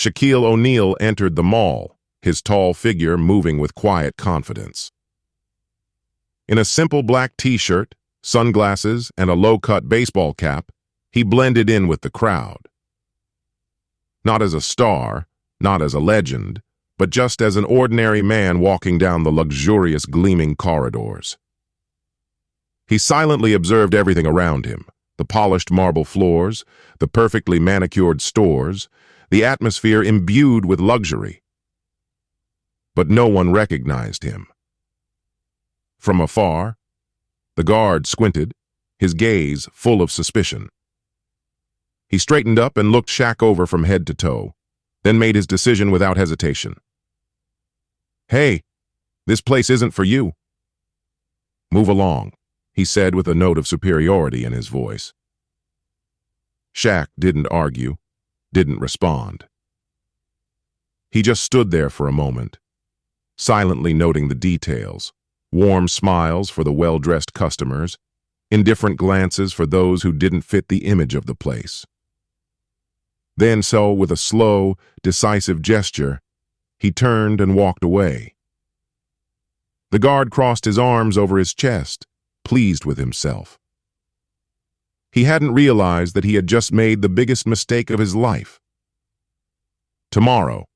Shaquille O'Neal entered the mall, his tall figure moving with quiet confidence. In a simple black t-shirt, sunglasses, and a low-cut baseball cap, he blended in with the crowd. Not as a star, not as a legend, but just as an ordinary man walking down the luxurious, gleaming corridors. He silently observed everything around him: the polished marble floors, the perfectly manicured stores, the atmosphere imbued with luxury. But no one recognized him. From afar, the guard squinted, his gaze full of suspicion. He straightened up and looked Shaq over from head to toe, then made his decision without hesitation. "Hey, this place isn't for you." "Move along," he said with a note of superiority in his voice. Shaq didn't argue, didn't respond. He just stood there for a moment, silently noting the details: warm smiles for the well-dressed customers, indifferent glances for those who didn't fit the image of the place. Then, with a slow, decisive gesture, he turned and walked away. The guard crossed his arms over his chest, pleased with himself. He hadn't realized that he had just made the biggest mistake of his life. Tomorrow,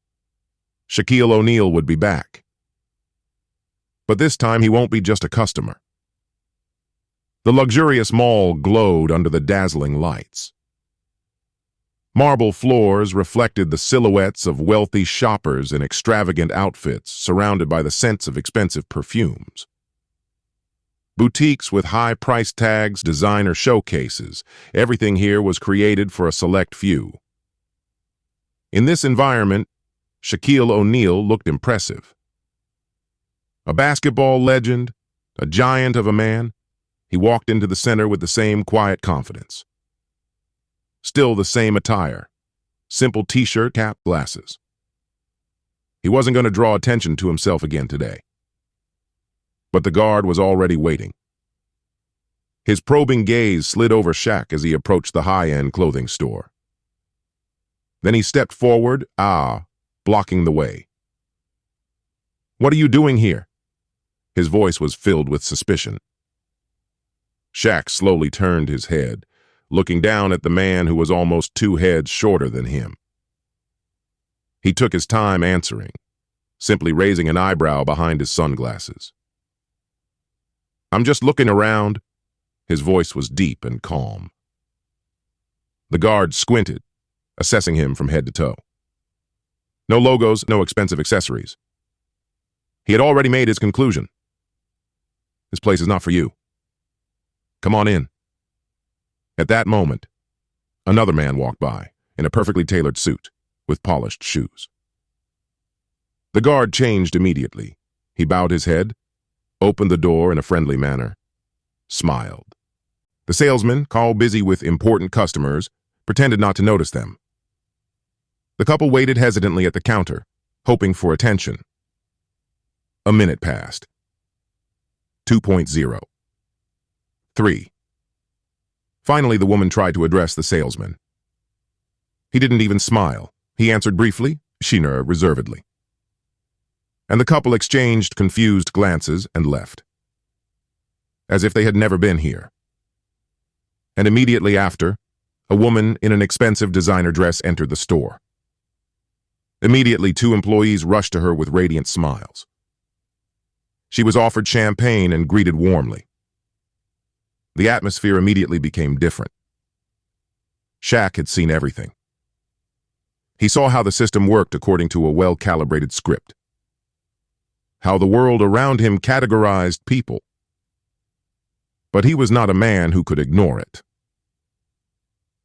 Shaquille O'Neal would be back. But this time he won't be just a customer. The luxurious mall glowed under the dazzling lights. Marble floors reflected the silhouettes of wealthy shoppers in extravagant outfits surrounded by the scents of expensive perfumes. Boutiques with high price tags, designer showcases, everything here was created for a select few. In this environment, Shaquille O'Neal looked impressive. A basketball legend, a giant of a man, he walked into the center with the same quiet confidence. Still the same attire, simple t-shirt, cap, glasses. He wasn't going to draw attention to himself again today. But the guard was already waiting. His probing gaze slid over Shaq as he approached the high-end clothing store. Then he stepped forward, blocking the way. "What are you doing here?" His voice was filled with suspicion. Shaq slowly turned his head, looking down at the man who was almost 2 heads shorter than him. He took his time answering, simply raising an eyebrow behind his sunglasses. "I'm just looking around." His voice was deep and calm. The guard squinted, assessing him from head to toe. No logos, no expensive accessories. He had already made his conclusion. "This place is not for you. Come on in." At that moment, another man walked by, in a perfectly tailored suit, with polished shoes. The guard changed immediately. He bowed his head, opened the door in a friendly manner, smiled. The salesman, all busy with important customers, pretended not to notice them. The couple waited hesitantly at the counter, hoping for attention. A minute passed. 2.0. 3. Finally, the woman tried to address the salesman. He didn't even smile. He answered briefly, Sheena reservedly. And the couple exchanged confused glances and left, as if they had never been here. And immediately after, a woman in an expensive designer dress entered the store. Immediately, 2 employees rushed to her with radiant smiles. She was offered champagne and greeted warmly. The atmosphere immediately became different. Shaq had seen everything. He saw how the system worked according to a well-calibrated script. How the world around him categorized people. But he was not a man who could ignore it.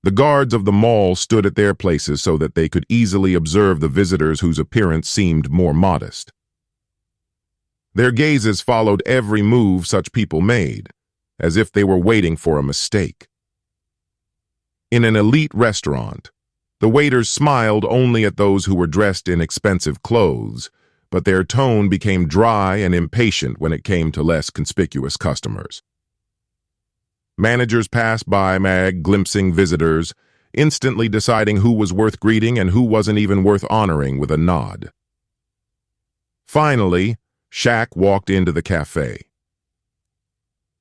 The guards of the mall stood at their places so that they could easily observe the visitors whose appearance seemed more modest. Their gazes followed every move such people made, as if they were waiting for a mistake. In an elite restaurant, the waiters smiled only at those who were dressed in expensive clothes, but their tone became dry and impatient when it came to less conspicuous customers. Managers passed by, glimpsing visitors, instantly deciding who was worth greeting and who wasn't even worth honoring with a nod. Finally, Shaq walked into the cafe.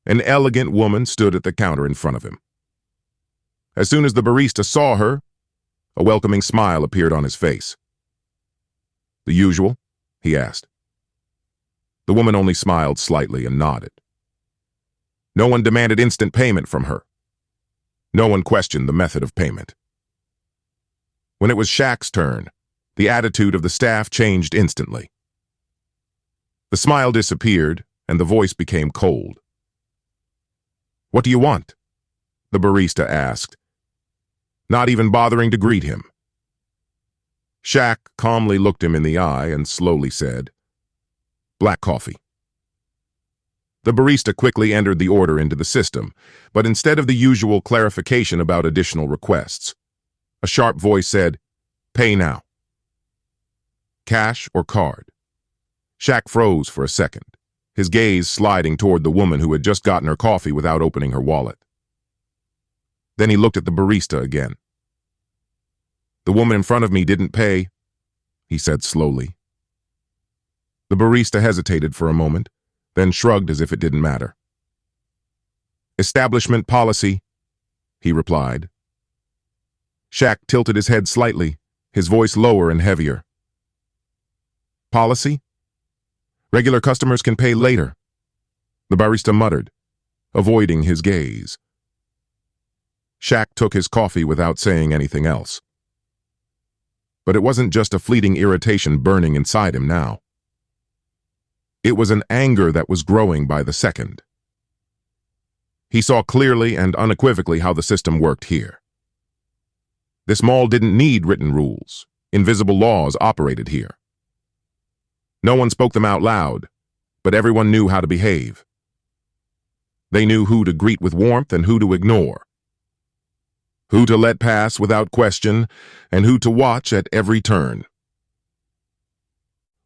An elegant woman stood at the counter in front of him. As soon as the barista saw her, a welcoming smile appeared on his face. "The usual?" he asked. The woman only smiled slightly and nodded. No one demanded instant payment from her. No one questioned the method of payment. When it was Shaq's turn, the attitude of the staff changed instantly. The smile disappeared, and the voice became cold. "What do you want?" the barista asked, not even bothering to greet him. Shaq calmly looked him in the eye and slowly said, "Black coffee." The barista quickly entered the order into the system, but instead of the usual clarification about additional requests, a sharp voice said, "Pay now." Cash or card? Shaq froze for a second, his gaze sliding toward the woman who had just gotten her coffee without opening her wallet. Then he looked at the barista again. "The woman in front of me didn't pay," he said slowly. The barista hesitated for a moment, then shrugged as if it didn't matter. "Establishment policy," he replied. Shaq tilted his head slightly, his voice lower and heavier. "Policy? Regular customers can pay later," the barista muttered, avoiding his gaze. Shaq took his coffee without saying anything else. But it wasn't just a fleeting irritation burning inside him now. It was an anger that was growing by the second. He saw clearly and unequivocally how the system worked here. This mall didn't need written rules. Invisible laws operated here. No one spoke them out loud, but everyone knew how to behave. They knew who to greet with warmth and who to ignore, who to let pass without question, and who to watch at every turn.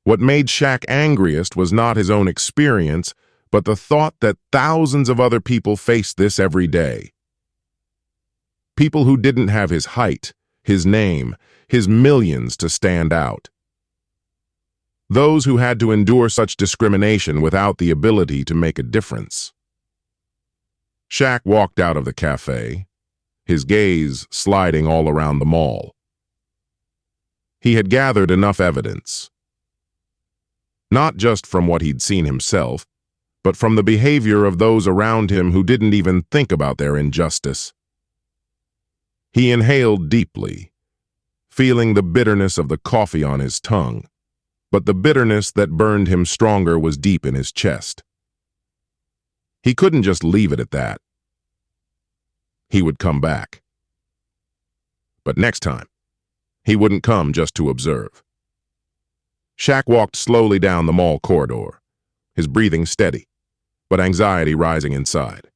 What made Shaq angriest was not his own experience, but the thought that thousands of other people faced this every day. People who didn't have his height, his name, his millions to stand out. Those who had to endure such discrimination without the ability to make a difference. Shaq walked out of the cafe, his gaze sliding all around the mall. He had gathered enough evidence. Not just from what he'd seen himself, but from the behavior of those around him who didn't even think about their injustice. He inhaled deeply, feeling the bitterness of the coffee on his tongue, but the bitterness that burned him stronger was deep in his chest. He couldn't just leave it at that. He would come back. But next time, he wouldn't come just to observe. Shaq walked slowly down the mall corridor, his breathing steady, but anxiety rising inside.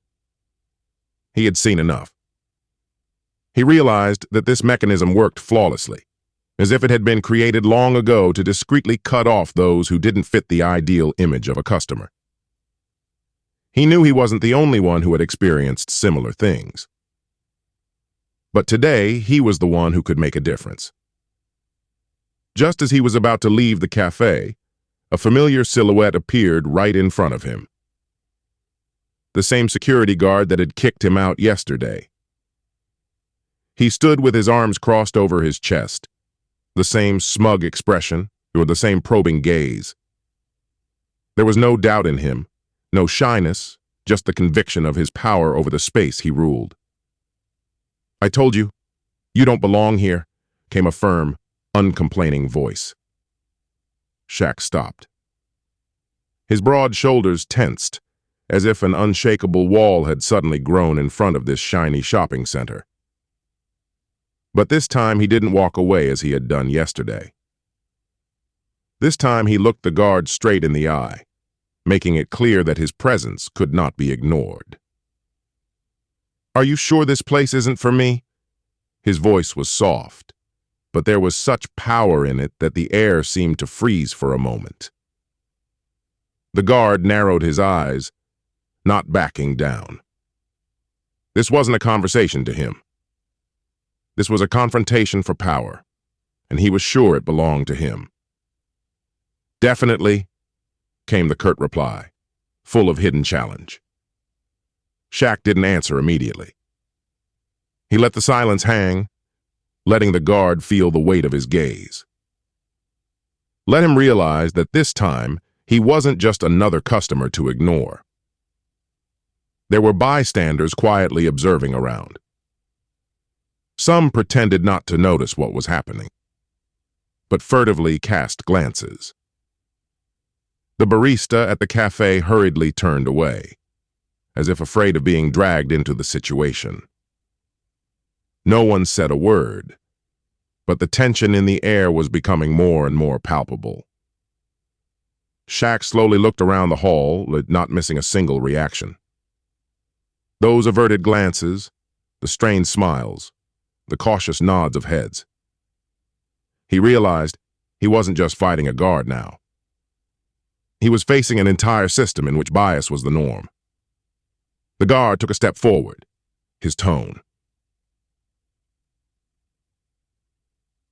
He had seen enough. He realized that this mechanism worked flawlessly, as if it had been created long ago to discreetly cut off those who didn't fit the ideal image of a customer. He knew he wasn't the only one who had experienced similar things. But today, he was the one who could make a difference. Just as he was about to leave the cafe, a familiar silhouette appeared right in front of him. The same security guard that had kicked him out yesterday. He stood with his arms crossed over his chest, the same smug expression, or the same probing gaze. There was no doubt in him, no shyness, just the conviction of his power over the space he ruled. "I told you, you don't belong here," came a firm, uncomplaining voice. Shaq stopped. His broad shoulders tensed, as if an unshakable wall had suddenly grown in front of this shiny shopping center. But this time he didn't walk away as he had done yesterday. This time he looked the guard straight in the eye, making it clear that his presence could not be ignored. "Are you sure this place isn't for me?" His voice was soft, but there was such power in it that the air seemed to freeze for a moment. The guard narrowed his eyes, not backing down. This wasn't a conversation to him. This was a confrontation for power, and he was sure it belonged to him. "Definitely," came the curt reply, full of hidden challenge. Shaq didn't answer immediately. He let the silence hang, letting the guard feel the weight of his gaze. Let him realize that this time he wasn't just another customer to ignore. There were bystanders quietly observing around. Some pretended not to notice what was happening, but furtively cast glances. The barista at the cafe hurriedly turned away, as if afraid of being dragged into the situation. No one said a word, but the tension in the air was becoming more and more palpable. Shaq slowly looked around the hall, not missing a single reaction. Those averted glances, the strained smiles, the cautious nods of heads. He realized he wasn't just fighting a guard now. He was facing an entire system in which bias was the norm. The guard took a step forward, his tone.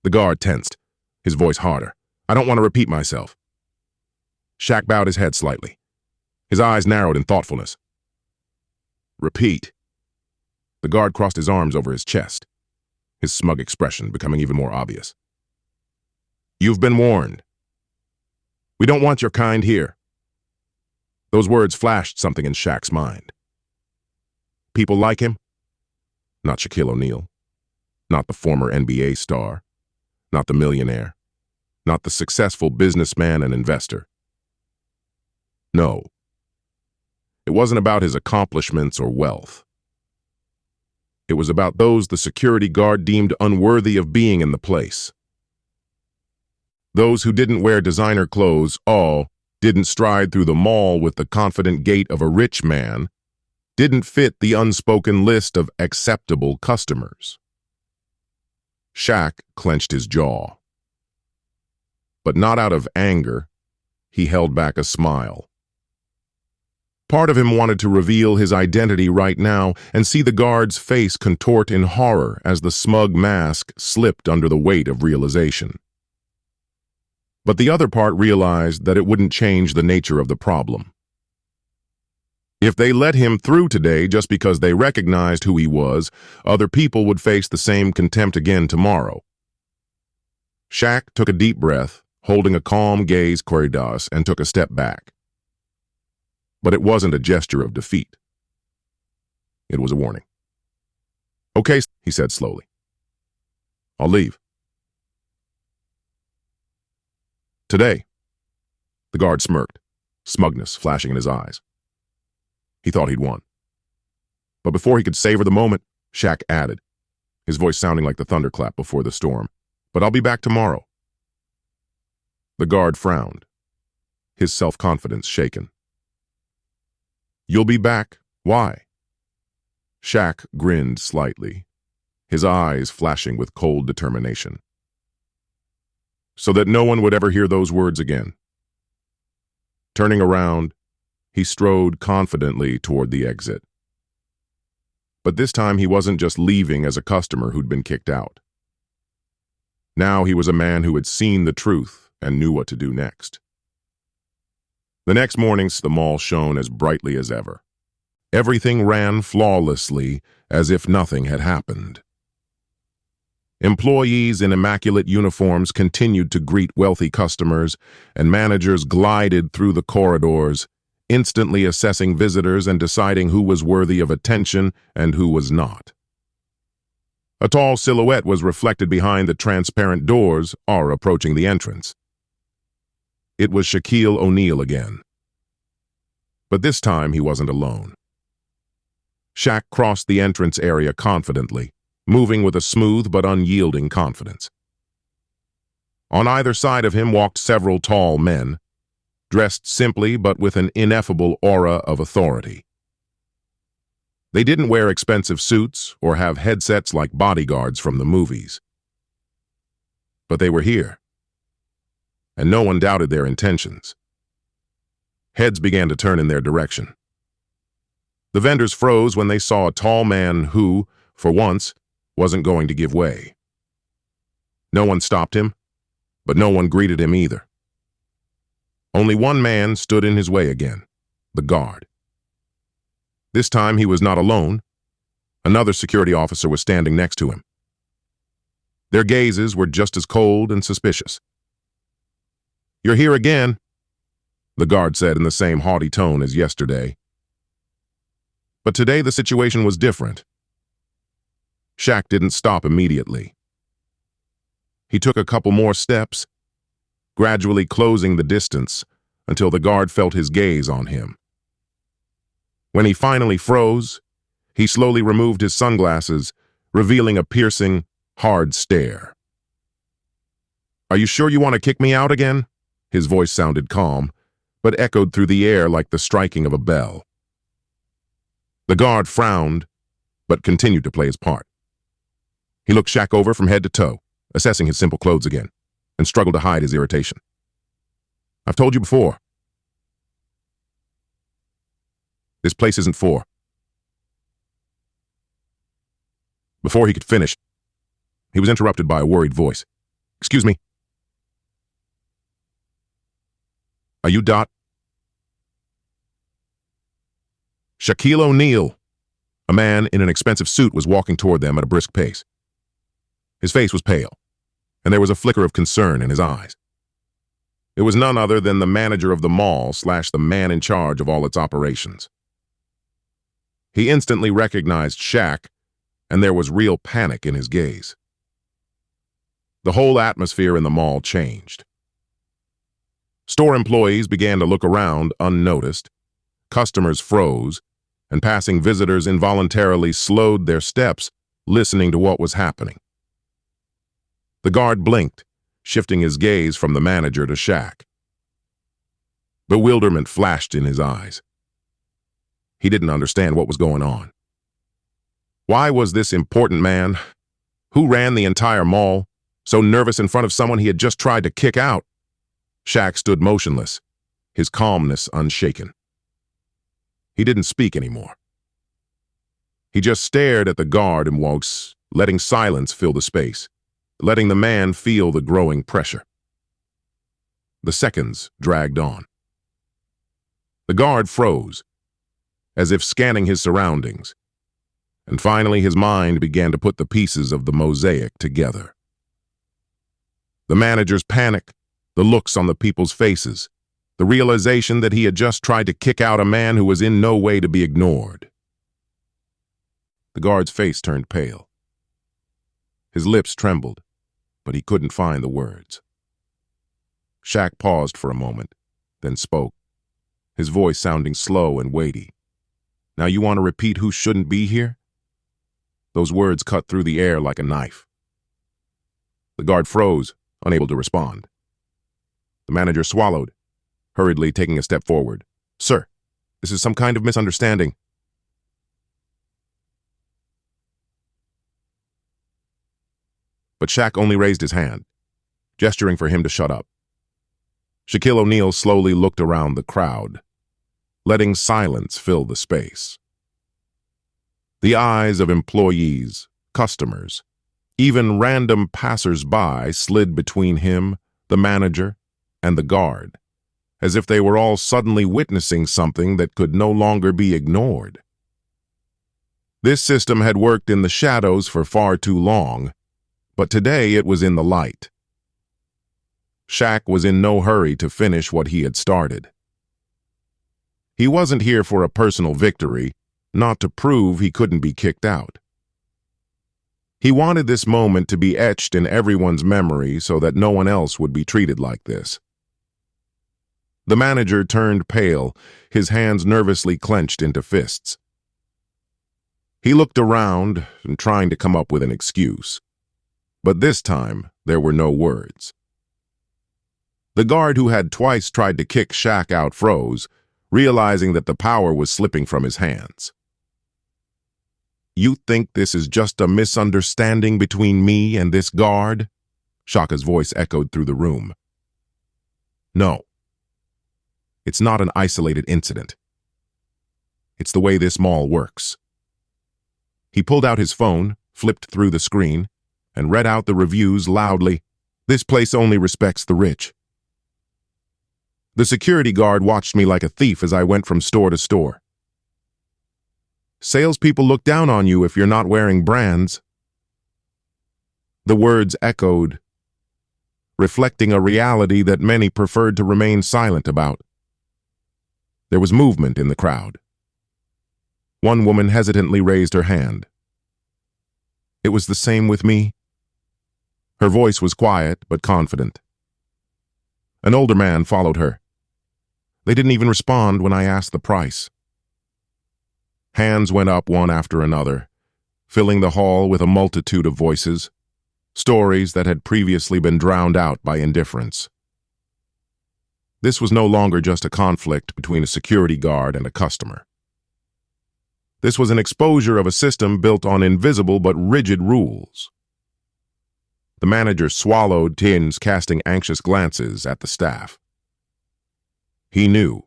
The guard tensed, his voice harder. "I don't want to repeat myself." Shaq bowed his head slightly. His eyes narrowed in thoughtfulness. "Repeat." The guard crossed his arms over his chest, his smug expression becoming even more obvious. "You've been warned. We don't want your kind here." Those words flashed something in Shaq's mind. People like him? Not Shaquille O'Neal. Not the former NBA star. Not the millionaire. Not the successful businessman and investor. No. It wasn't about his accomplishments or wealth. It was about those the security guard deemed unworthy of being in the place. Those who didn't wear designer clothes, didn't stride through the mall with the confident gait of a rich man, didn't fit the unspoken list of acceptable customers. Shaq clenched his jaw. But not out of anger, he held back a smile. Part of him wanted to reveal his identity right now and see the guard's face contort in horror as the smug mask slipped under the weight of realization. But the other part realized that it wouldn't change the nature of the problem. If they let him through today just because they recognized who he was, other people would face the same contempt again tomorrow. Shaq took a deep breath, holding a calm gaze Corridas, and took a step back. But it wasn't a gesture of defeat. It was a warning. "Okay," he said slowly. "I'll leave." "Today." The guard smirked, smugness flashing in his eyes. He thought he'd won. But before he could savor the moment, Shaq added, his voice sounding like the thunderclap before the storm, "But I'll be back tomorrow." The guard frowned, his self-confidence shaken. "You'll be back? Why?" Shaq grinned slightly, his eyes flashing with cold determination. "So that no one would ever hear those words again." Turning around, he strode confidently toward the exit. But this time he wasn't just leaving as a customer who'd been kicked out. Now he was a man who had seen the truth and knew what to do next. The next morning, the mall shone as brightly as ever. Everything ran flawlessly, as if nothing had happened. Employees in immaculate uniforms continued to greet wealthy customers, and managers glided through the corridors, instantly assessing visitors and deciding who was worthy of attention and who was not. A tall silhouette was reflected behind the transparent doors, approaching the entrance. It was Shaquille O'Neal again. But this time he wasn't alone. Shaq crossed the entrance area confidently, moving with a smooth but unyielding confidence. On either side of him walked several tall men, dressed simply but with an ineffable aura of authority. They didn't wear expensive suits or have headsets like bodyguards from the movies. But they were here, and no one doubted their intentions. Heads began to turn in their direction. The vendors froze when they saw a tall man who, for once, wasn't going to give way. No one stopped him, but no one greeted him either. Only one man stood in his way again, the guard. This time he was not alone. Another security officer was standing next to him. Their gazes were just as cold and suspicious. "You're here again," the guard said in the same haughty tone as yesterday. But today the situation was different. Shaq didn't stop immediately. He took a couple more steps, gradually closing the distance until the guard felt his gaze on him. When he finally froze, he slowly removed his sunglasses, revealing a piercing, hard stare. "Are you sure you want to kick me out again?" His voice sounded calm, but echoed through the air like the striking of a bell. The guard frowned, but continued to play his part. He looked Shaq over from head to toe, assessing his simple clothes again, and struggled to hide his irritation. "I've told you before. This place isn't for." Before he could finish, he was interrupted by a worried voice. "Excuse me. Are you Dot?" Shaquille O'Neal, a man in an expensive suit, was walking toward them at a brisk pace. His face was pale, and there was a flicker of concern in his eyes. It was none other than the manager of the mall / the man in charge of all its operations. He instantly recognized Shaq, and there was real panic in his gaze. The whole atmosphere in the mall changed. Store employees began to look around unnoticed, customers froze, and passing visitors involuntarily slowed their steps, listening to what was happening. The guard blinked, shifting his gaze from the manager to Shaq. Bewilderment flashed in his eyes. He didn't understand what was going on. Why was this important man, who ran the entire mall, so nervous in front of someone he had just tried to kick out? Shaq stood motionless, his calmness unshaken. He didn't speak anymore. He just stared at the guard and was letting silence fill the space, letting the man feel the growing pressure. The seconds dragged on. The guard froze, as if scanning his surroundings, and finally his mind began to put the pieces of the mosaic together. The manager's panic, the looks on the people's faces, the realization that he had just tried to kick out a man who was in no way to be ignored. The guard's face turned pale. His lips trembled, but he couldn't find the words. Shaq paused for a moment, then spoke, his voice sounding slow and weighty. "Now you want to repeat who shouldn't be here?" Those words cut through the air like a knife. The guard froze, unable to respond. The manager swallowed, hurriedly taking a step forward. "Sir, this is some kind of misunderstanding." But Shaq only raised his hand, gesturing for him to shut up. Shaquille O'Neal slowly looked around the crowd, letting silence fill the space. The eyes of employees, customers, even random passers-by slid between him, the manager, and the guard, as if they were all suddenly witnessing something that could no longer be ignored. This system had worked in the shadows for far too long, but today it was in the light. Shaq was in no hurry to finish what he had started. He wasn't here for a personal victory, not to prove he couldn't be kicked out. He wanted this moment to be etched in everyone's memory so that no one else would be treated like this. The manager turned pale, his hands nervously clenched into fists. He looked around, trying to come up with an excuse. But this time, there were no words. The guard who had twice tried to kick Shaq out froze, realizing that the power was slipping from his hands. "You think this is just a misunderstanding between me and this guard?" Shaka's voice echoed through the room. "No. It's not an isolated incident. It's the way this mall works." He pulled out his phone, flipped through the screen, and read out the reviews loudly. "This place only respects the rich." The security guard watched me like a thief as I went from store to store. "Salespeople look down on you if you're not wearing brands." The words echoed, reflecting a reality that many preferred to remain silent about. There was movement in the crowd. One woman hesitantly raised her hand. "It was the same with me." Her voice was quiet but confident. An older man followed her. They didn't even respond when I asked the price. Hands went up one after another, filling the hall with a multitude of voices, stories that had previously been drowned out by indifference. This was no longer just a conflict between a security guard and a customer. This was an exposure of a system built on invisible but rigid rules. The manager swallowed tins, casting anxious glances at the staff. He knew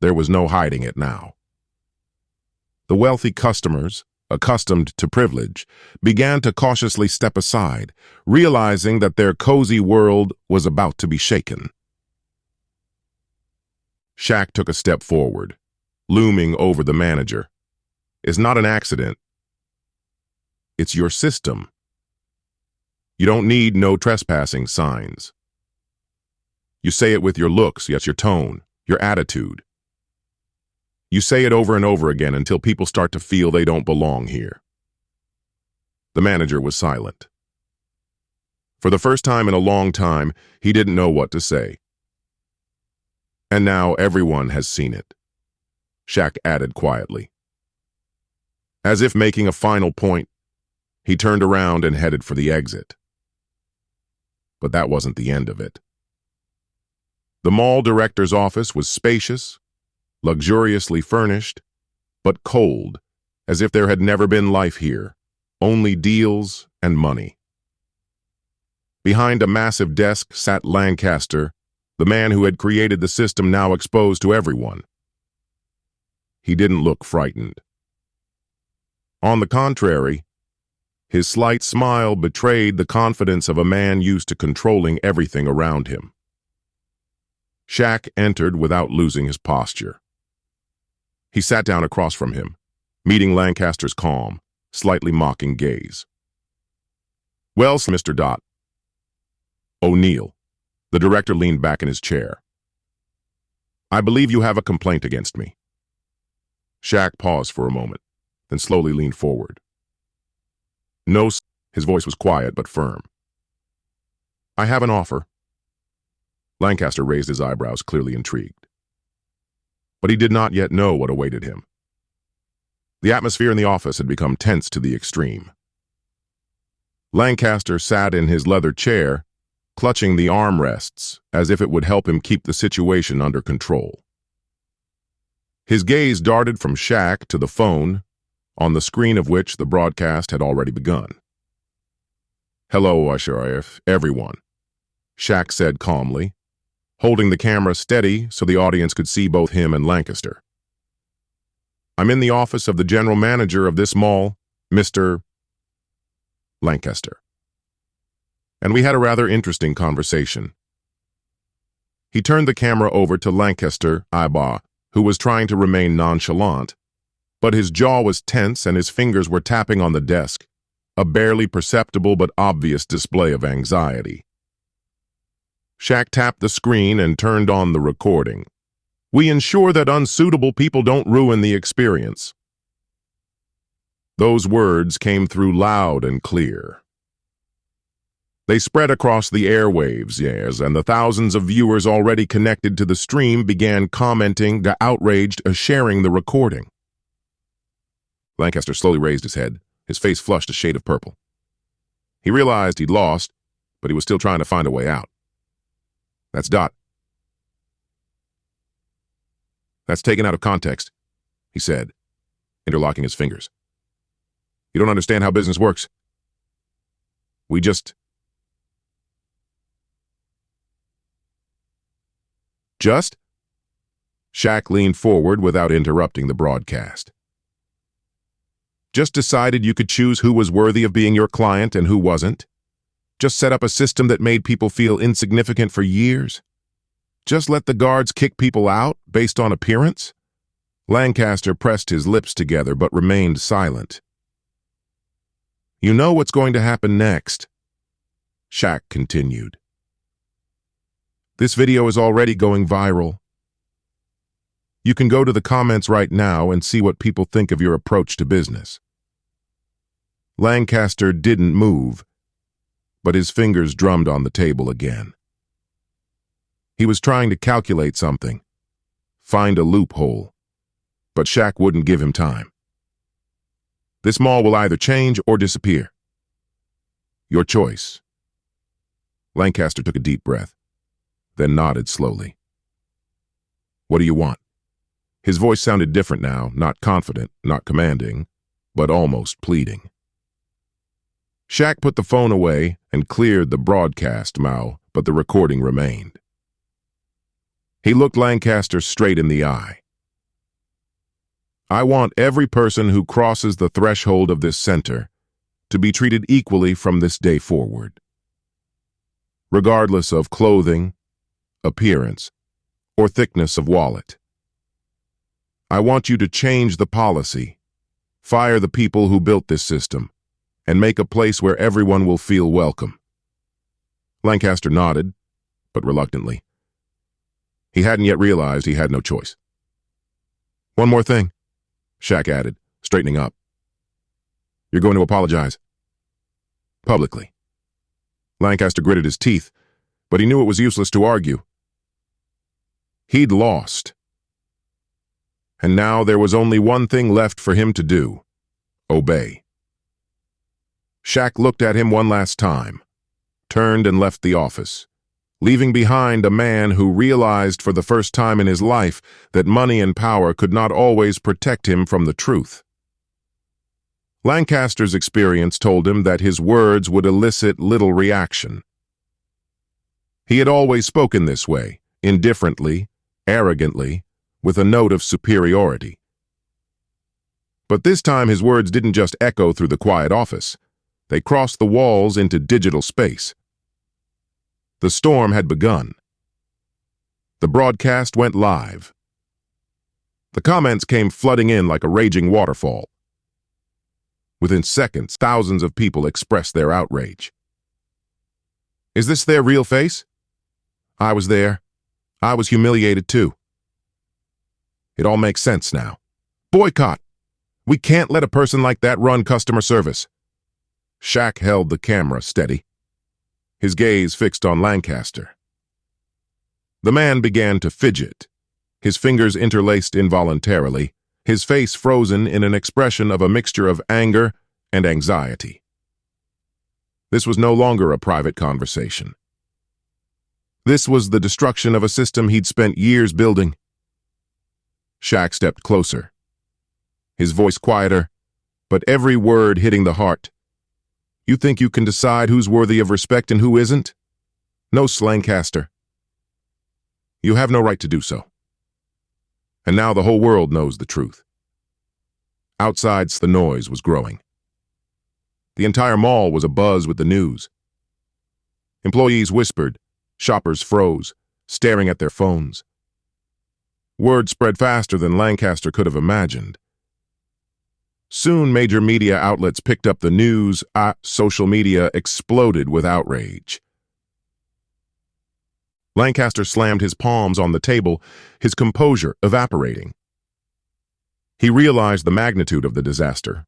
there was no hiding it now. The wealthy customers, accustomed to privilege, began to cautiously step aside, realizing that their cozy world was about to be shaken. Shaq took a step forward, looming over the manager. "It's not an accident. It's your system. You don't need no trespassing signs. You say it with your looks, yes, your tone, your attitude. You say it over and over again until people start to feel they don't belong here." The manager was silent. For the first time in a long time, he didn't know what to say. "And now everyone has seen it," Shaq added quietly. As if making a final point, he turned around and headed for the exit. But that wasn't the end of it. The mall director's office was spacious, luxuriously furnished, but cold, as if there had never been life here, only deals and money. Behind a massive desk sat Lancaster, the man who had created the system now exposed to everyone. He didn't look frightened. On the contrary, his slight smile betrayed the confidence of a man used to controlling everything around him. Shaq entered without losing his posture. He sat down across from him, meeting Lancaster's calm, slightly mocking gaze. "Well, Mr. Dot." "O'Neill." The director leaned back in his chair. "I believe you have a complaint against me." Shaq paused for a moment, then slowly leaned forward. "No," his voice was quiet but firm. "I have an offer." Lancaster raised his eyebrows, clearly intrigued. But he did not yet know what awaited him. The atmosphere in the office had become tense to the extreme. Lancaster sat in his leather chair, clutching the armrests as if it would help him keep the situation under control. His gaze darted from Shaq to the phone, on the screen of which the broadcast had already begun. "Hello, Ashraf, everyone," Shaq said calmly, holding the camera steady so the audience could see both him and Lancaster. "I'm in the office of the general manager of this mall, Mr. Lancaster. And we had a rather interesting conversation." He turned the camera over to Lancaster Iba, who was trying to remain nonchalant, but his jaw was tense and his fingers were tapping on the desk, a barely perceptible but obvious display of anxiety. Shaq tapped the screen and turned on the recording. "We ensure that unsuitable people don't ruin the experience." Those words came through loud and clear. They spread across the airwaves, yes, and the thousands of viewers already connected to the stream began commenting, the outraged, sharing the recording. Lancaster slowly raised his head, his face flushed a shade of purple. He realized he'd lost, but he was still trying to find a way out. "That's Dot. That's taken out of context," he said, interlocking his fingers. "You don't understand how business works. We just... Just?" Shaq leaned forward without interrupting the broadcast. Just decided you could choose who was worthy of being your client and who wasn't? Just set up a system that made people feel insignificant for years? Just let the guards kick people out based on appearance? Lancaster pressed his lips together but remained silent. You know what's going to happen next, Shaq continued. This video is already going viral. You can go to the comments right now and see what people think of your approach to business. Lancaster didn't move, but his fingers drummed on the table again. He was trying to calculate something, find a loophole, but Shaq wouldn't give him time. This mall will either change or disappear. Your choice. Lancaster took a deep breath, then nodded slowly. What do you want? His voice sounded different now, not confident, not commanding, but almost pleading. Shaq put the phone away and cleared the broadcast mouth, but the recording remained. He looked Lancaster straight in the eye. I want every person who crosses the threshold of this center to be treated equally from this day forward, regardless of clothing, appearance, or thickness of wallet. I want you to change the policy, fire the people who built this system, and make a place where everyone will feel welcome. Lancaster nodded, but reluctantly. He hadn't yet realized he had no choice. One more thing, Shaq added, straightening up. You're going to apologize. Publicly. Lancaster gritted his teeth, but he knew it was useless to argue. He'd lost. And now there was only one thing left for him to do: obey. Shaq looked at him one last time, turned and left the office, leaving behind a man who realized for the first time in his life that money and power could not always protect him from the truth. Lancaster's experience told him that his words would elicit little reaction. He had always spoken this way, indifferently, arrogantly, with a note of superiority. But this time his words didn't just echo through the quiet office. They crossed the walls into digital space. The storm had begun. The broadcast went live. The comments came flooding in like a raging waterfall. Within seconds, thousands of people expressed their outrage. Is this their real face? I was there. I was humiliated too. It all makes sense now. Boycott! We can't let a person like that run customer service. Shaq held the camera steady, his gaze fixed on Lancaster. The man began to fidget, his fingers interlaced involuntarily, his face frozen in an expression of a mixture of anger and anxiety. This was no longer a private conversation. This was the destruction of a system he'd spent years building. Shaq stepped closer, his voice quieter, but every word hitting the heart. You think you can decide who's worthy of respect and who isn't? No, Lancaster. You have no right to do so. And now the whole world knows the truth. Outside, the noise was growing. The entire mall was abuzz with the news. Employees whispered, shoppers froze, staring at their phones. Word spread faster than Lancaster could have imagined. Soon, major media outlets picked up the news. Social media exploded with outrage. Lancaster slammed his palms on the table, his composure evaporating. He realized the magnitude of the disaster.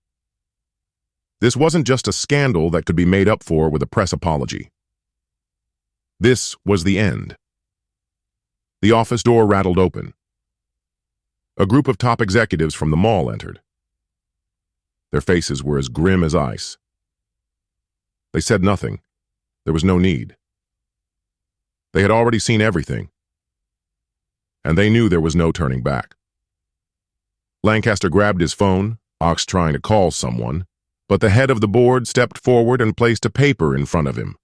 This wasn't just a scandal that could be made up for with a press apology. This was the end. The office door rattled open. A group of top executives from the mall entered. Their faces were as grim as ice. They said nothing. There was no need. They had already seen everything, and they knew there was no turning back. Lancaster grabbed his phone, Ox trying to call someone, but the head of the board stepped forward and placed a paper in front of him.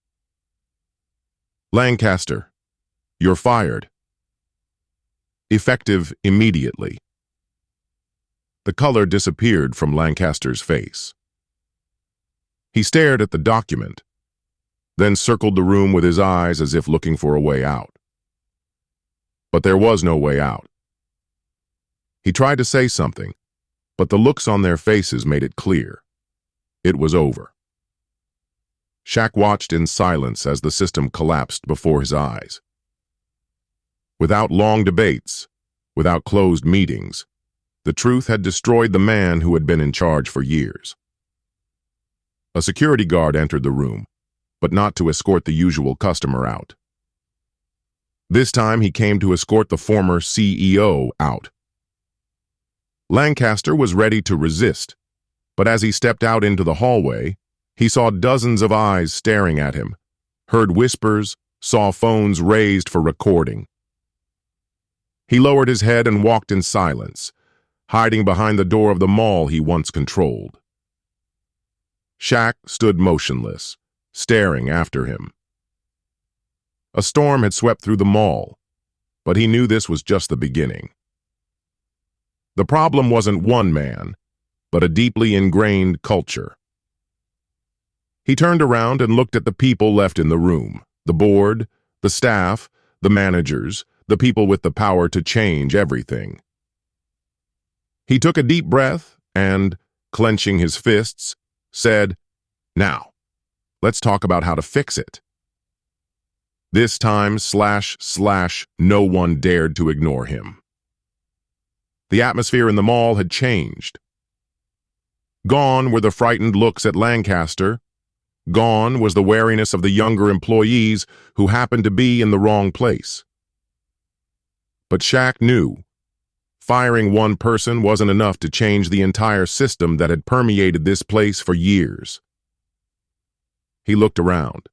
Lancaster, you're fired. Effective immediately. The color disappeared from Lancaster's face. He stared at the document, then circled the room with his eyes as if looking for a way out. But there was no way out. He tried to say something, but the looks on their faces made it clear. It was over. Shaq watched in silence as the system collapsed before his eyes. Without long debates, without closed meetings, the truth had destroyed the man who had been in charge for years. A security guard entered the room, but not to escort the usual customer out. This time he came to escort the former CEO out. Lancaster was ready to resist, but as he stepped out into the hallway, he saw dozens of eyes staring at him, heard whispers, saw phones raised for recording. He lowered his head and walked in silence, hiding behind the door of the mall he once controlled. Shaq stood motionless, staring after him. A storm had swept through the mall, but he knew this was just the beginning. The problem wasn't one man, but a deeply ingrained culture. He turned around and looked at the people left in the room, the board, the staff, the managers, the people with the power to change everything. He took a deep breath and, clenching his fists, said, "Now, let's talk about how to fix it." This time, no one dared to ignore him. The atmosphere in the mall had changed. Gone were the frightened looks at Lancaster. Gone was the wariness of the younger employees who happened to be in the wrong place. But Shaq knew firing one person wasn't enough to change the entire system that had permeated this place for years. He looked around.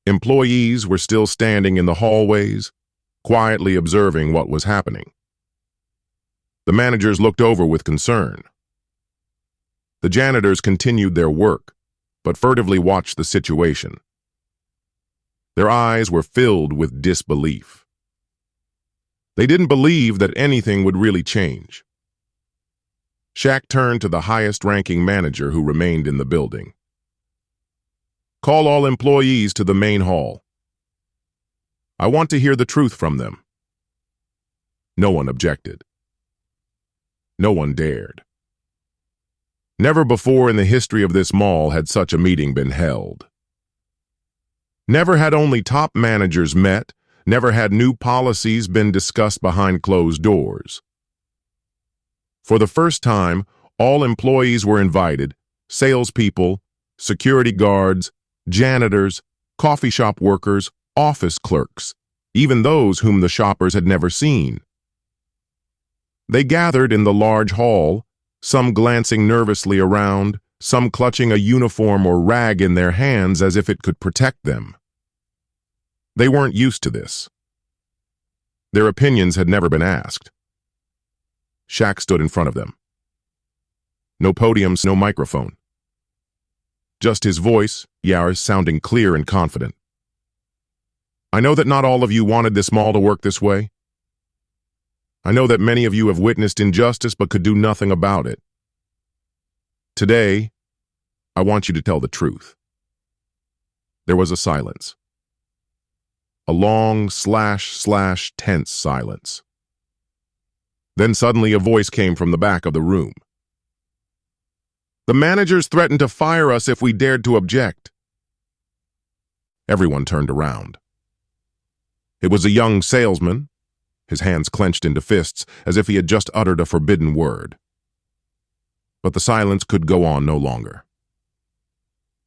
Employees were still standing in the hallways, quietly observing what was happening. The managers looked over with concern. The janitors continued their work, but furtively watched the situation. Their eyes were filled with disbelief. They didn't believe that anything would really change. Shaq turned to the highest-ranking manager who remained in the building. "Call all employees to the main hall. I want to hear the truth from them." No one objected. No one dared. Never before in the history of this mall had such a meeting been held. Never had only top managers met, never had new policies been discussed behind closed doors. For the first time, all employees were invited, salespeople, security guards, janitors, coffee shop workers, office clerks, even those whom the shoppers had never seen. They gathered in the large hall, some glancing nervously around, some clutching a uniform or rag in their hands as if it could protect them. They weren't used to this. Their opinions had never been asked. Shaq stood in front of them. No podiums, no microphone. Just his voice, yours, sounding clear and confident. "I know that not all of you wanted this mall to work this way. I know that many of you have witnessed injustice but could do nothing about it. Today, I want you to tell the truth." There was a silence. A long tense silence. Then suddenly a voice came from the back of the room. "The managers threatened to fire us if we dared to object." Everyone turned around. It was a young salesman, his hands clenched into fists as if he had just uttered a forbidden word. But the silence could go on no longer.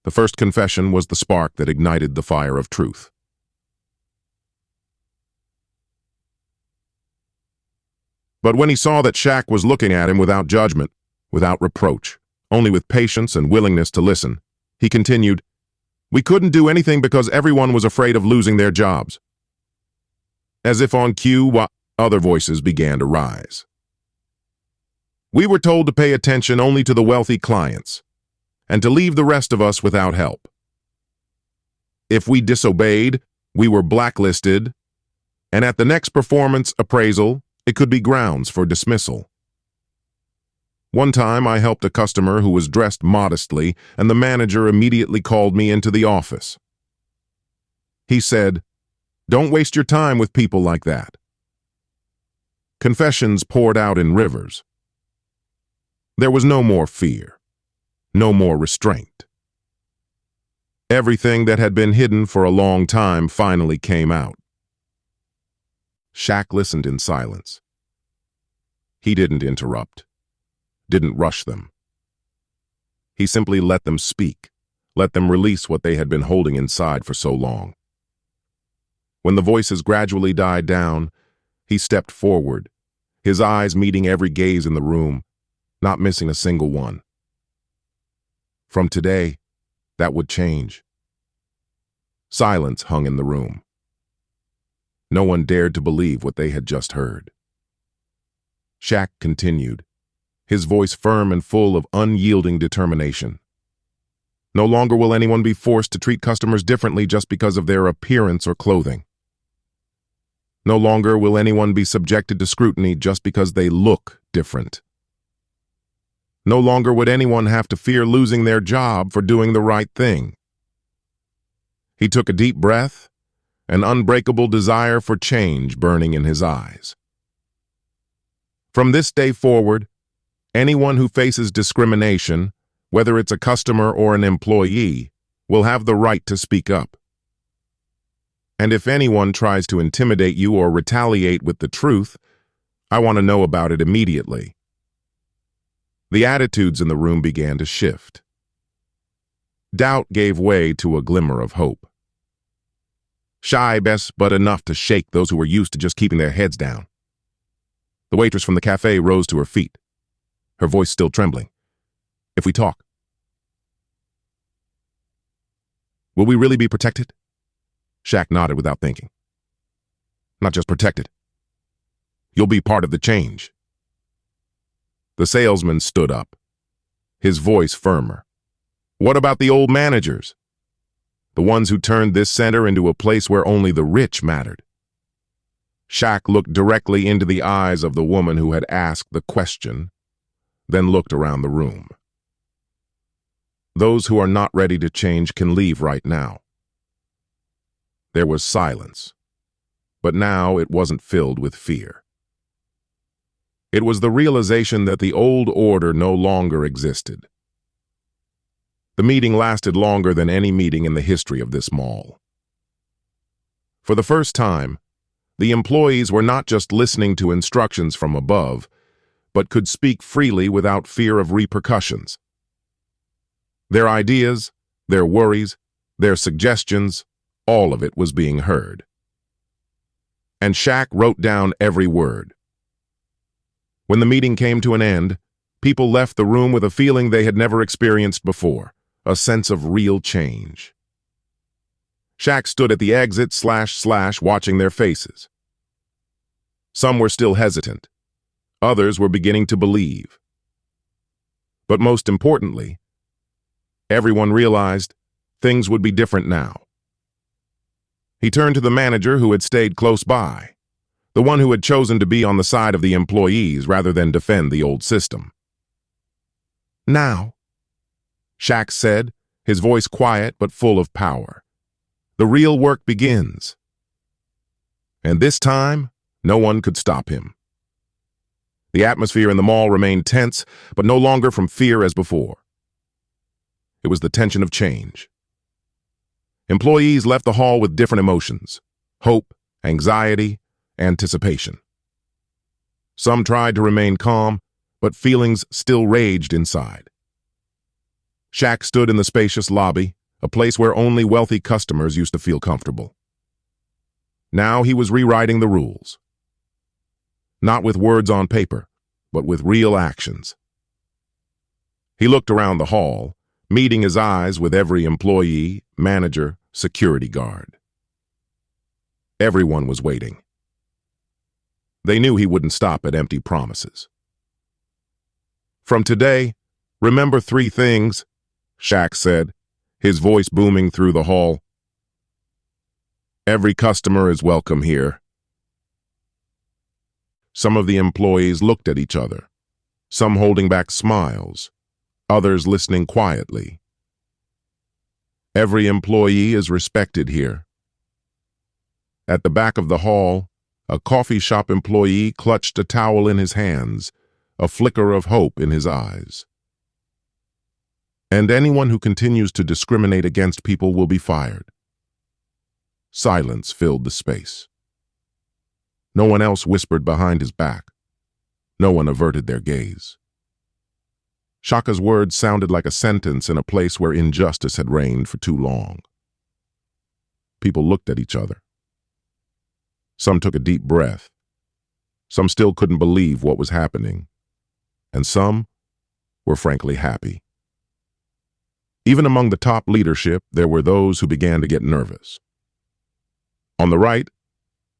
The first confession was the spark that ignited the fire of truth. But when he saw that Shaq was looking at him without judgment, without reproach, only with patience and willingness to listen, he continued, "We couldn't do anything because everyone was afraid of losing their jobs." As if on cue, other voices began to rise. "We were told to pay attention only to the wealthy clients, and to leave the rest of us without help. If we disobeyed, we were blacklisted, and at the next performance appraisal, it could be grounds for dismissal." One time I helped a customer who was dressed modestly, and the manager immediately called me into the office. He said, "Don't waste your time with people like that." Confessions poured out in rivers. There was no more fear, no more restraint. Everything that had been hidden for a long time finally came out. Shaq listened in silence. He didn't interrupt, didn't rush them. He simply let them speak, let them release what they had been holding inside for so long. When the voices gradually died down, he stepped forward, his eyes meeting every gaze in the room, not missing a single one. From today, that would change. Silence hung in the room. No one dared to believe what they had just heard. Shaq continued, his voice firm and full of unyielding determination. No longer will anyone be forced to treat customers differently just because of their appearance or clothing. No longer will anyone be subjected to scrutiny just because they look different. No longer would anyone have to fear losing their job for doing the right thing. He took a deep breath, an unbreakable desire for change burning in his eyes. From this day forward, anyone who faces discrimination, whether it's a customer or an employee, will have the right to speak up. And if anyone tries to intimidate you or retaliate with the truth, I want to know about it immediately. The attitudes in the room began to shift. Doubt gave way to a glimmer of hope. Shy best but enough to shake those who were used to just keeping their heads down. The waitress from the cafe rose to her feet, her voice still trembling. "If we talk, will we really be protected?" Shaq nodded without thinking. "Not just protected. You'll be part of the change." The salesman stood up, his voice firmer. "What about the old managers? The ones who turned this center into a place where only the rich mattered?" Shaq looked directly into the eyes of the woman who had asked the question, then looked around the room. "Those who are not ready to change can leave right now." There was silence, but now it wasn't filled with fear. It was the realization that the old order no longer existed. The meeting lasted longer than any meeting in the history of this mall. For the first time, the employees were not just listening to instructions from above, but could speak freely without fear of repercussions. Their ideas, their worries, their suggestions, all of it was being heard. And Shaq wrote down every word. When the meeting came to an end, people left the room with a feeling they had never experienced before, a sense of real change. Shaq stood at the exit / watching their faces. Some were still hesitant. Others were beginning to believe. But most importantly, everyone realized things would be different now. He turned to the manager who had stayed close by, the one who had chosen to be on the side of the employees rather than defend the old system. "Now," Shaq said, his voice quiet but full of power, "the real work begins." And this time, no one could stop him. The atmosphere in the mall remained tense, but no longer from fear as before. It was the tension of change. Employees left the hall with different emotions: hope, anxiety, anticipation. Some tried to remain calm, but feelings still raged inside. Shaq stood in the spacious lobby, a place where only wealthy customers used to feel comfortable. Now he was rewriting the rules. Not with words on paper, but with real actions. He looked around the hall, meeting his eyes with every employee, manager, security guard. Everyone was waiting. They knew he wouldn't stop at empty promises. "From today, remember 3 things," Shaq said, his voice booming through the hall. "Every customer is welcome here." Some of the employees looked at each other, some holding back smiles, others listening quietly. Every employee is respected here. At the back of the hall, a coffee shop employee clutched a towel in his hands, a flicker of hope in his eyes. And anyone who continues to discriminate against people will be fired. Silence filled the space. No one else whispered behind his back. No one averted their gaze. Shaka's words sounded like a sentence in a place where injustice had reigned for too long. People looked at each other. Some took a deep breath. Some still couldn't believe what was happening. And some were frankly happy. Even among the top leadership, there were those who began to get nervous. On the right,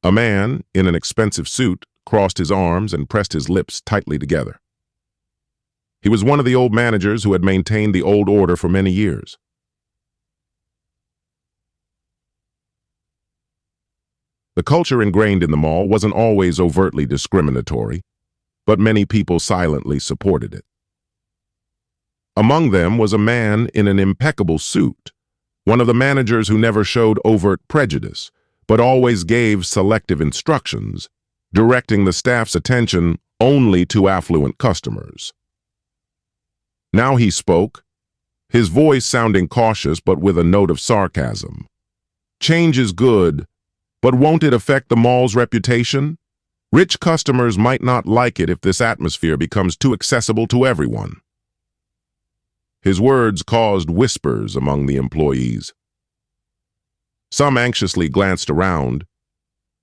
a man in an expensive suit crossed his arms and pressed his lips tightly together. He was one of the old managers who had maintained the old order for many years. The culture ingrained in the mall wasn't always overtly discriminatory, but many people silently supported it. Among them was a man in an impeccable suit, one of the managers who never showed overt prejudice, but always gave selective instructions, directing the staff's attention only to affluent customers. Now he spoke, his voice sounding cautious but with a note of sarcasm. Change is good, but won't it affect the mall's reputation? Rich customers might not like it if this atmosphere becomes too accessible to everyone. His words caused whispers among the employees. Some anxiously glanced around,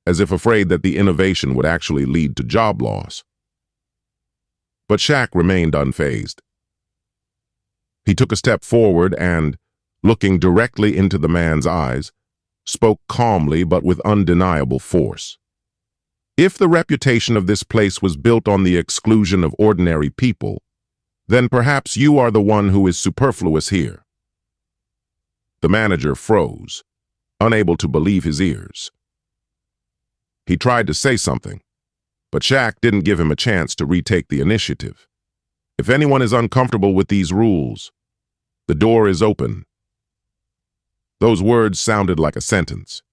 as if afraid that the innovation would actually lead to job loss. But Shaq remained unfazed. He took a step forward and, looking directly into the man's eyes, spoke calmly but with undeniable force. If the reputation of this place was built on the exclusion of ordinary people, then perhaps you are the one who is superfluous here. The manager froze, unable to believe his ears. He tried to say something, but Shaq didn't give him a chance to retake the initiative. If anyone is uncomfortable with these rules, the door is open. Those words sounded like a sentence.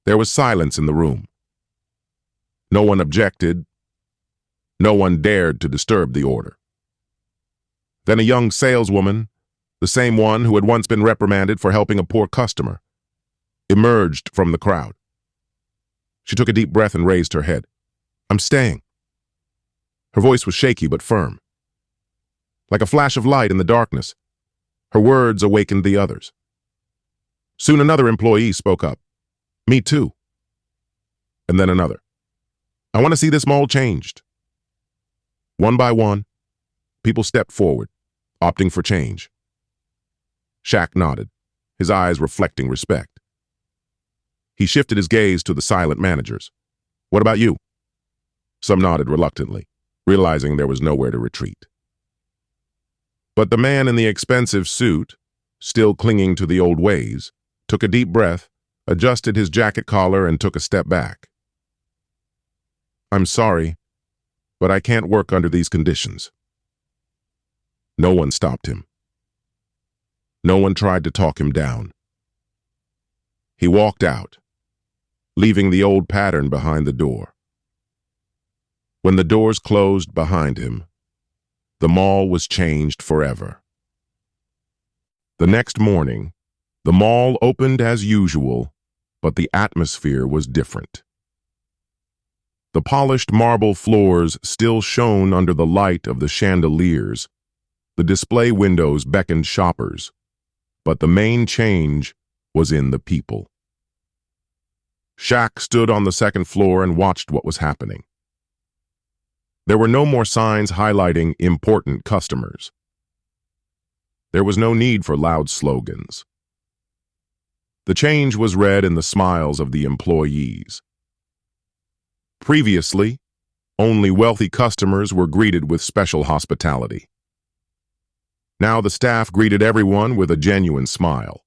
There was silence in the room. No one objected. No one dared to disturb the order. Then a young saleswoman, the same one who had once been reprimanded for helping a poor customer, emerged from the crowd. She took a deep breath and raised her head. "I'm staying." Her voice was shaky but firm. Like a flash of light in the darkness, her words awakened the others. Soon another employee spoke up. "Me too." And then another. "I want to see this mall changed." One by one, people stepped forward, opting for change. Shaq nodded, his eyes reflecting respect. He shifted his gaze to the silent managers. "What about you?" Some nodded reluctantly, realizing there was nowhere to retreat. But the man in the expensive suit, still clinging to the old ways, took a deep breath, adjusted his jacket collar, and took a step back. "I'm sorry, but I can't work under these conditions." No one stopped him. No one tried to talk him down. He walked out, leaving the old pattern behind the door. When the doors closed behind him, the mall was changed forever. The next morning, the mall opened as usual, but the atmosphere was different. The polished marble floors still shone under the light of the chandeliers. The display windows beckoned shoppers, but the main change was in the people. Shaq stood on the second floor and watched what was happening. There were no more signs highlighting important customers. There was no need for loud slogans. The change was read in the smiles of the employees. Previously, only wealthy customers were greeted with special hospitality. Now the staff greeted everyone with a genuine smile.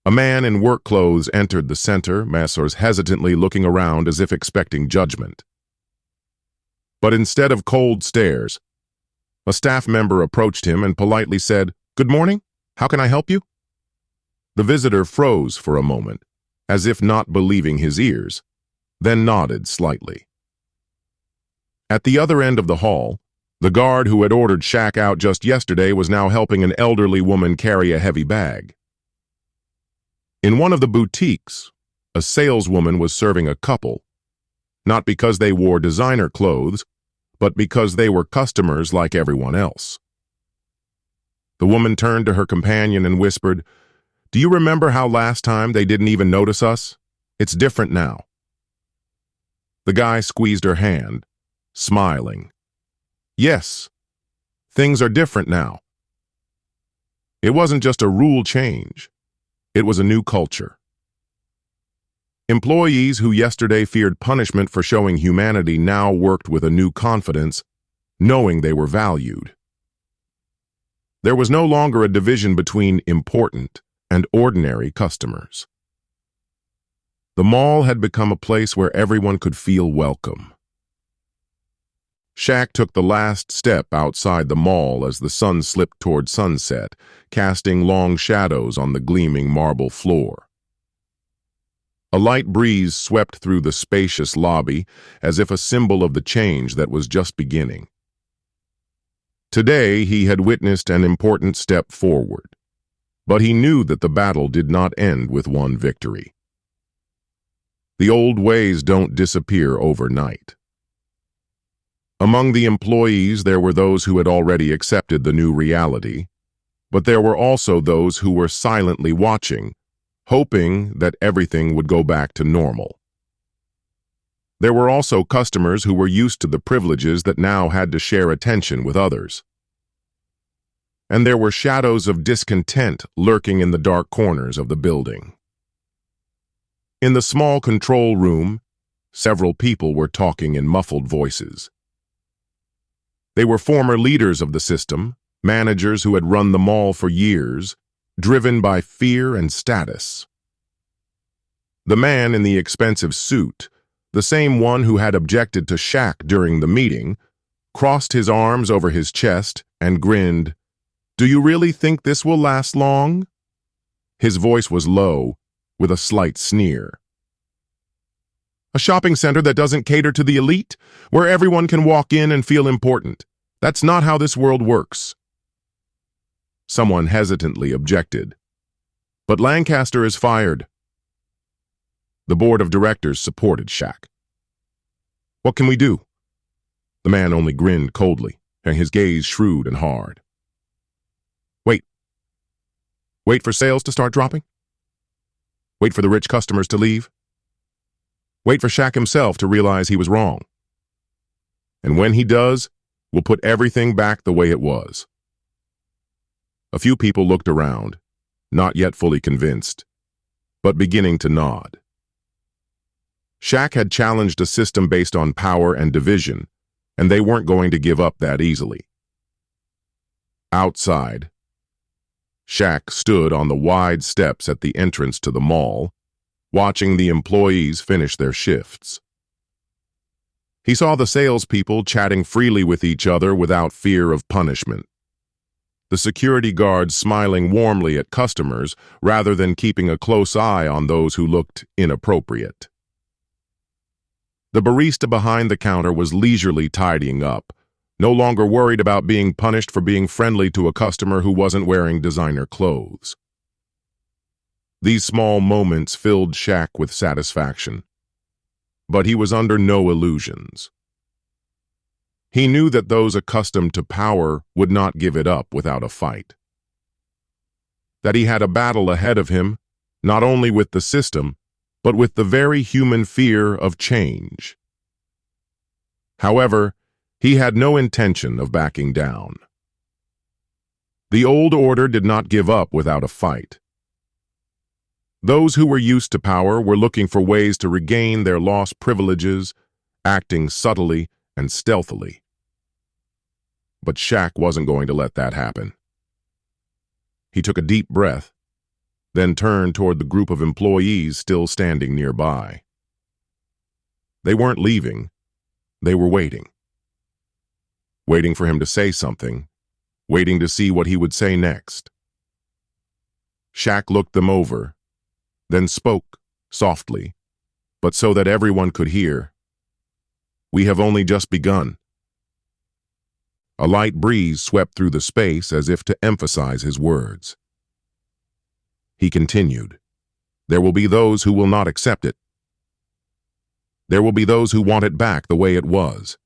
A man in work clothes entered the center, Messrs hesitantly looking around as if expecting judgment. But instead of cold stares, a staff member approached him and politely said, "Good morning. How can I help you?" The visitor froze for a moment, as if not believing his ears, then nodded slightly. At the other end of the hall, the guard who had ordered Shaq out just yesterday was now helping an elderly woman carry a heavy bag. In one of the boutiques, a saleswoman was serving a couple, not because they wore designer clothes, but because they were customers like everyone else. The woman turned to her companion and whispered, "Do you remember how last time they didn't even notice us? It's different now." The guy squeezed her hand, smiling. "Yes, things are different now." It wasn't just a rule change. It was a new culture. Employees who yesterday feared punishment for showing humanity now worked with a new confidence, knowing they were valued. There was no longer a division between important and ordinary customers. The mall had become a place where everyone could feel welcome. Shaq took the last step outside the mall as the sun slipped toward sunset, casting long shadows on the gleaming marble floor. A light breeze swept through the spacious lobby as if a symbol of the change that was just beginning. Today, he had witnessed an important step forward, but he knew that the battle did not end with one victory. The old ways don't disappear overnight. Among the employees, there were those who had already accepted the new reality, but there were also those who were silently watching, hoping that everything would go back to normal. There were also customers who were used to the privileges that now had to share attention with others. And there were shadows of discontent lurking in the dark corners of the building. In the small control room, several people were talking in muffled voices. They were former leaders of the system, managers who had run the mall for years, driven by fear and status. The man in the expensive suit, the same one who had objected to Shaq during the meeting, crossed his arms over his chest and grinned. "Do you really think this will last long?" His voice was low, with a slight sneer. "A shopping center that doesn't cater to the elite, where everyone can walk in and feel important. That's not how this world works." Someone hesitantly objected. "But Lancaster is fired." The board of directors supported Shaq. "What can we do?" The man only grinned coldly, and his gaze shrewd and hard. Wait. Wait for sales to start dropping? Wait for the rich customers to leave? Wait for Shaq himself to realize he was wrong. And when he does, we'll put everything back the way it was." A few people looked around, not yet fully convinced, but beginning to nod. Shaq had challenged a system based on power and division, and they weren't going to give up that easily. Outside, Shaq stood on the wide steps at the entrance to the mall, watching the employees finish their shifts. He saw the salespeople chatting freely with each other without fear of punishment. The security guards smiling warmly at customers rather than keeping a close eye on those who looked inappropriate. The barista behind the counter was leisurely tidying up, no longer worried about being punished for being friendly to a customer who wasn't wearing designer clothes. These small moments filled Shaq with satisfaction, but he was under no illusions. He knew that those accustomed to power would not give it up without a fight. That he had a battle ahead of him, not only with the system, but with the very human fear of change. However, he had no intention of backing down. The old order did not give up without a fight. Those who were used to power were looking for ways to regain their lost privileges, acting subtly and stealthily. But Shaq wasn't going to let that happen. He took a deep breath, then turned toward the group of employees still standing nearby. They weren't leaving, they were waiting. waiting for him to say something, waiting to see what he would say next. Shaq looked them over, then spoke softly, but so that everyone could hear. "We have only just begun." A light breeze swept through the space as if to emphasize his words. He continued, "There will be those who will not accept it. There will be those who want it back the way it was.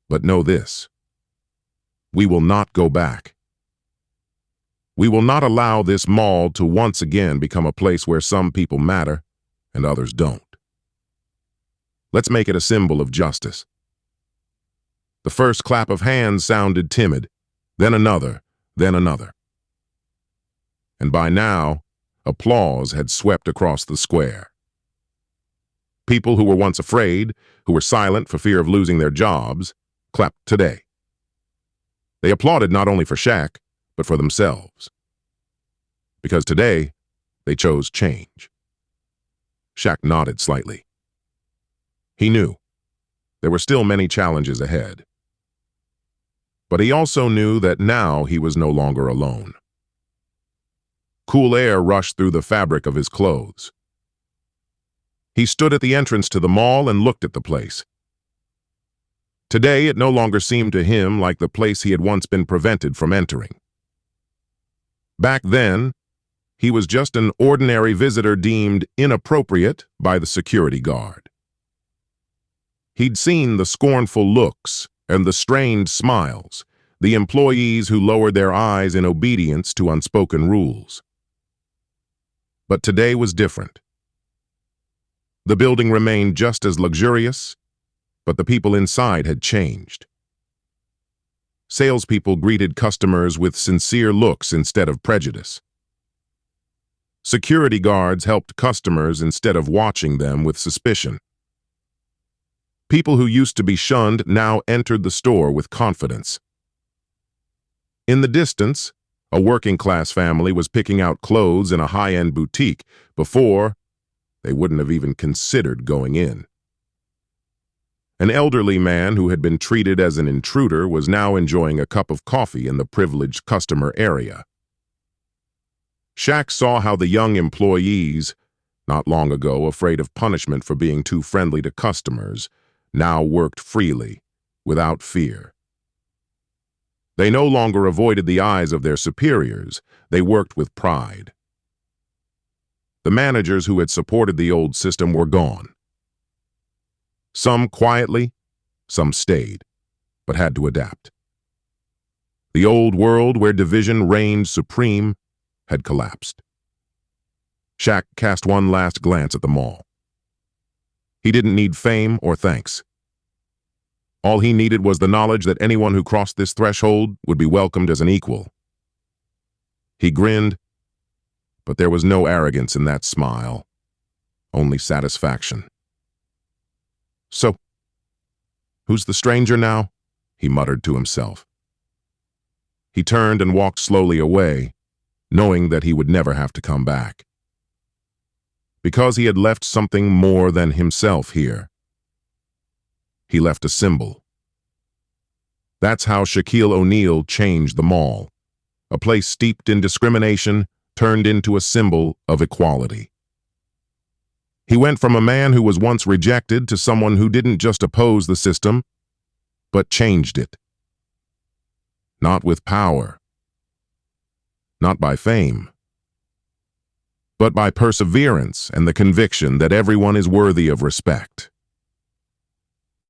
But know this: we will not go back. We will not allow this mall to once again become a place where some people matter and others don't. Let's make it a symbol of justice." The first clap of hands sounded timid, then another, then another. And by now, applause had swept across the square. People who were once afraid, who were silent for fear of losing their jobs, clapped today. They applauded not only for Shaq, but for themselves. Because today, they chose change. Shaq nodded slightly. He knew there were still many challenges ahead. But he also knew that now he was no longer alone. Cool air rushed through the fabric of his clothes. He stood at the entrance to the mall and looked at the place. Today, it no longer seemed to him like the place he had once been prevented from entering. Back then, he was just an ordinary visitor deemed inappropriate by the security guard. He'd seen the scornful looks and the strained smiles, the employees who lowered their eyes in obedience to unspoken rules. But today was different. The building remained just as luxurious, but the people inside had changed. Salespeople greeted customers with sincere looks instead of prejudice. Security guards helped customers instead of watching them with suspicion. People who used to be shunned now entered the store with confidence. In the distance, a working-class family was picking out clothes in a high-end boutique. Before, they wouldn't have even considered going in. An elderly man who had been treated as an intruder was now enjoying a cup of coffee in the privileged customer area. Shaq saw how the young employees, not long ago afraid of punishment for being too friendly to customers, now worked freely, without fear. They no longer avoided the eyes of their superiors, they worked with pride. The managers who had supported the old system were gone. Some quietly, some stayed, but had to adapt. The old world where division reigned supreme had collapsed. Shaq cast one last glance at the mall. He didn't need fame or thanks. All he needed was the knowledge that anyone who crossed this threshold would be welcomed as an equal. He grinned, but there was no arrogance in that smile, only satisfaction. "So, who's the stranger now?" he muttered to himself. He turned and walked slowly away, knowing that he would never have to come back. Because he had left something more than himself here. He left a symbol. That's how Shaquille O'Neal changed the mall. A place steeped in discrimination turned into a symbol of equality. He went from a man who was once rejected to someone who didn't just oppose the system, but changed it. Not with power, not by fame, but by perseverance and the conviction that everyone is worthy of respect.